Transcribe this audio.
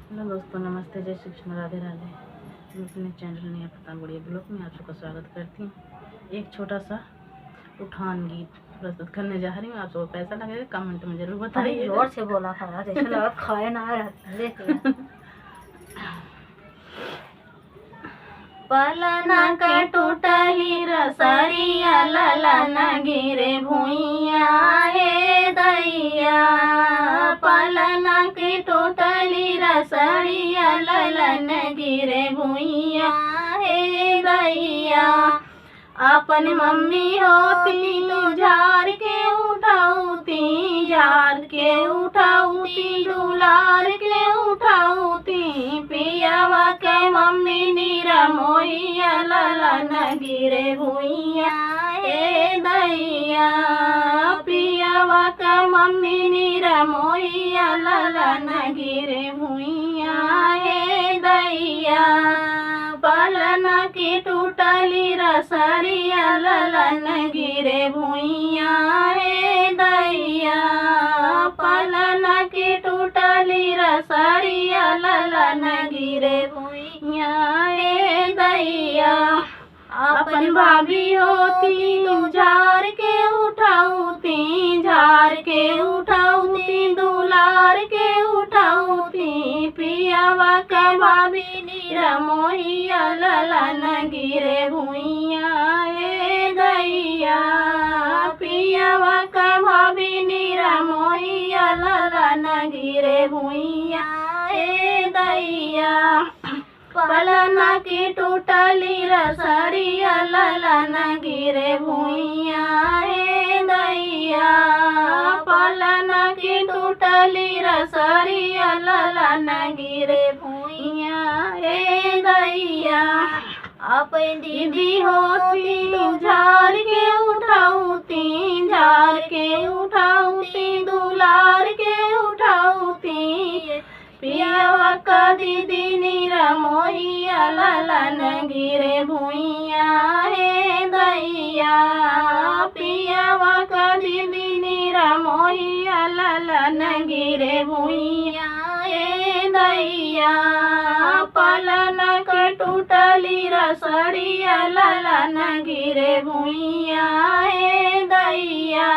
Hello दोस्तों, नमस्ते, जय श्री कृष्ण, राधे राधे। मैं अपने चैनल नया पता बढ़िया ब्लॉग में आप सबका स्वागत करती हूँ। एक छोटा सा उठान गीत प्रस्तुत करने जा रही हूँ। आप सबको कैसा लगेगा कमेंट में जरूर बताइए। जोर से बोला था जैसे लगा खाए ना रहते। पलना का टूटली रसरिया ललना गिरे भुइया हे दैया। पलना की टूटली रसरिया ललन गिरे भुइया हे दैया। अपन मम्मी होती तो झार के उठाऊती, झार के उठाऊती, दुलार के उठाऊती। पियावा के मम्मी नीरा मोहिया ललन गिरे भुइया हे दैया। पियावा का मम्मी नीरा मोहिया ललन गिरे भुइया हे दैया। पलना की टूटली रसरिया ललन गिरे भुइया हे दैया। पलना की टूटली रसरिया ललन गिरे भुइया हे दैया। अपन भाभी होती तो झार के उठाऊती, झार के उठाऊती, दुलार के उठाऊती। पियावा का भाभी नीरा मोहिया ललन गिरे भुइया हे दैया। पियावा का भाभी नीरा मोहिया ललन गिरे भुइया हे दैया। पलना की टूटली रसरिया ललन गिरे भुइया हे दैया। पलना की टूटली रसरिया ललन गिरे भुइया हे दैया। अपन दीदी होती तो झार के उठाऊती, झार के उठाऊती, दुलार के उठाऊती। पियावा का दीदी नीरा मोहिया ललन गिरे भुइया हे दैया। पियावा का दीदी नीरा मोहिया ललन गिरे भुइया हे दैया। पलना का टूटली रसरिया ललन गिरे भुइया हे दैया।